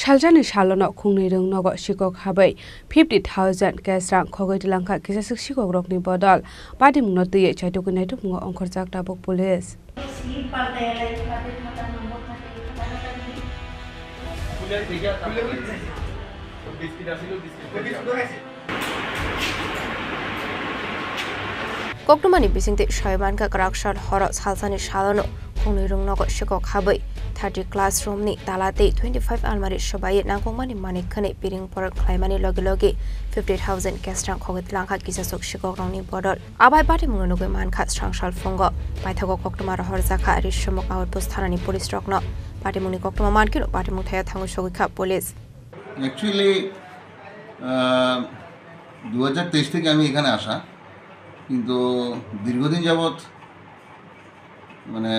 Shaljani Shalonok Kungni Rung Nogo Shikok Habai 50,000 Kesrang Kogoi Dilangka Kisasik Shikok Rokni Bodal Padi Munoti Chaitukunetu Mungo Onkorjak Tabok Police. Koktumani bisingti Shaimanka Karakshar Horot Halsani Shalono Kungni Rung Nogo Shikok Habai 30 classroom ni talate 25 almari shobai nangkongmani manikane piring por klaimani logi 50,000 kesrang khogit langkha kisasok shikok rongni bodol abai pati mungonogoi mankha strangshal fongo paithago koktoma rahor zakha rishomok awar posthanani police rokno pati muni koktoma mankino pati muthaya thangu shogikha police actually 2023 থেকে আমি এখানে আসা কিন্তু দীর্ঘদিন যাবত মানে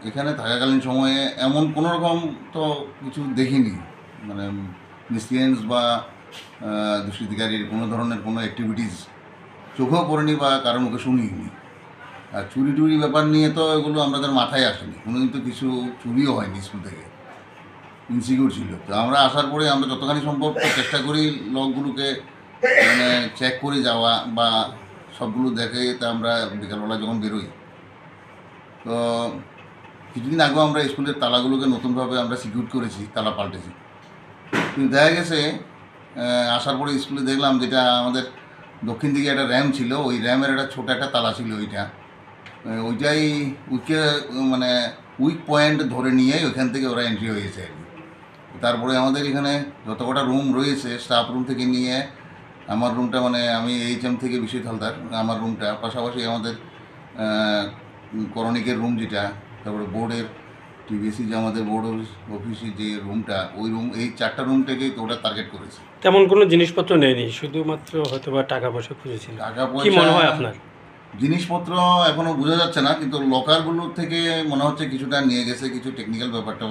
এখানে থাকাকালীন সময়ে এমন কোনো রকম তো কিছু দেখিনি মানে মিসলিয়েন্স বা দুষ্কৃতিকারীর কোনো ধরনের কোনো অ্যাক্টিভিটিস চোখেও পড়েনি বা কারো মুখে শুনিনি আর চুরি টুরি ব্যাপার নিয়ে তো এগুলো আমাদের মাথায় আসেনি কোনোদিন তো কিছু চুরিও হয়নি স্কুল থেকে ইনসিকিউর ছিল তো আমরা আসার পরে আমরা যতখানি সম্ভব চেষ্টা করি লকগুলোকে মানে চেক করে যাওয়া বা সবগুলো দেখে তা আমরা বিকালবেলা যখন বেরোই তো কিছুদিন আগেও আমরা স্কুলের তালাগুলোকে নতুনভাবে আমরা সিকিউর করেছি তালা পাল্টেছি কিন্তু দেখা গেছে আসার পরে স্কুলে দেখলাম যেটা আমাদের দক্ষিণ দিকে একটা র্যাম ছিল ওই র্যামের একটা ছোটো একটা তালা ছিল ওইটাই মানে উইক পয়েন্ট ধরে নিয়েই ওইখান থেকে ওরা এন্ট্রি হয়েছে আর কি তারপরে আমাদের এখানে যত কটা রুম রয়েছে স্টাফ রুম থেকে নিয়ে আমার রুমটা মানে আমি এইচএম থেকে বিশ্বজিৎ হালদার আমার রুমটা পাশাপাশি আমাদের করণিকের রুম যেটা তারপরে বোর্ডের টিবিএসি যে আমাদের বোর্ড অফিসের যে রুমটা ওই রুম এই চারটা রুমটাকে ওটা টার্গেট করেছে তেমন কোনো জিনিসপত্র নেয়নি শুধুমাত্র হয়তো বা টাকা পয়সা খুঁজেছিল টাকা পয়সা কি মনে হয় আপনার জিনিসপত্র এখনও বোঝা যাচ্ছে না কিন্তু লকারগুলো থেকে মনে হচ্ছে কিছুটা নিয়ে গেছে কিছু টেকনিক্যাল ব্যাপারটা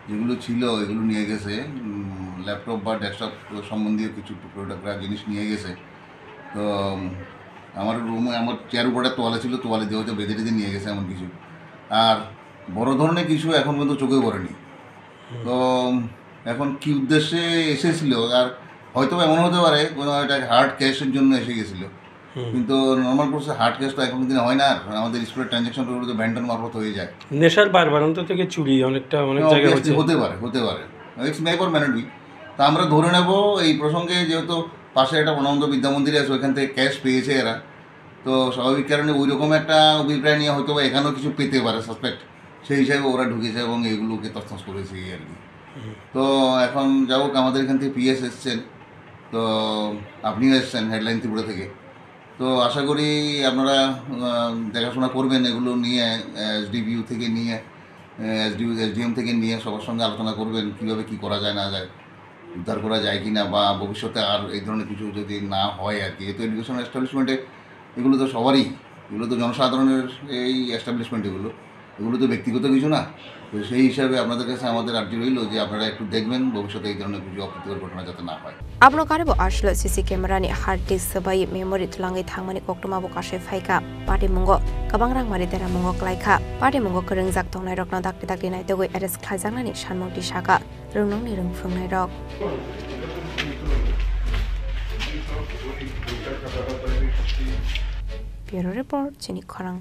যেগুলো ছিল এগুলো নিয়ে গেছে ল্যাপটপ বা ডেস্কটপ সম্বন্ধীয় কিছু টুকরা জিনিস নিয়ে গেছে তো আমার রুমে আমার চেয়ার উপরে তোয়ালে ছিল তোয়ালে দিয়ে হয়তো বেঁধে টেঁধে নিয়ে গেছে এমন কিছু আর বড় ধরনের কিছু এখন পর্যন্ত চোখে পড়েনি তো এখন কি উদ্দেশ্যে এসেছিল আর হয়তো এমন হতে পারে কোনো একটা হার্ড ক্যাশের জন্য এসে গেছিলো কিন্তু নর্মাল কোর্সে হার্ড ক্যাশ তো এখন দিন হয় না আর আমাদের স্কুলের ট্রানজ্যাকশনগুলো তো ব্যান্ডন মারফত হয়ে যায় নেশার বারবারন্ত থেকে চুরি অনেক জায়গায় হতে পারে it's may for manned be তা আমরা ধরে নেব এই প্রসঙ্গে যেহেতু পাশে একটা বনবন্ধ বিদ্যা মন্দির আছে ওইখান থেকে ক্যাশ পেয়েছে এরা তো স্বাভাবিক কারণে ওই রকম একটা অভিপ্রায় নিয়ে হয়তো বা এখানেও কিছু পেতে পারে সাসপেক্ট সেই হিসাবে ওরা ঢুকেছে এবং এগুলোকে তছনছ করেছে আর কি তো এখন যাই হোক আমাদের এখান থেকে পিএস এসছেন তো আপনিও এসছেন হেডলাইন ত্রিপুরা থেকে তো আশা করি আপনারা দেখাশোনা করবেন এগুলো নিয়ে এসডিপিইউ থেকে নিয়ে এসডিএম থেকে নিয়ে সবার সঙ্গে আলোচনা করবেন কীভাবে কী করা যায় না যায় উদ্ধার করা যায় কি না বা ভবিষ্যতে আর এই ধরনের কিছু যদি না হয় আর কি তো এডুকেশন এস্টাবলিশমেন্টে এগুলো তো সবারই এগুলো তো জনসাধারণের এই এস্টাবলিশমেন্ট এগুলো তো ব্যক্তিগত কিছু না তো সেই হিসাবে আপনাদের কাছে আমাদের আর্জি রইল যে আপনারা একটু দেখবেন ভবিষ্যতে এই ধরনের কিছু অপ্রীতিকর ঘটনা যাতে না হয় Abno karebo ashlo CC camera ni hard disk sabai memory tulangai thangmani koktoma bo kashe phaika pati mungo kabangrang mari tera mungo klaikha pati mungo krengjak tongnai rokna dakti nai togoi arrest khajangnani ni sanmoti saka rungnong ni rungphungnai rok Bureau report Chini Khorang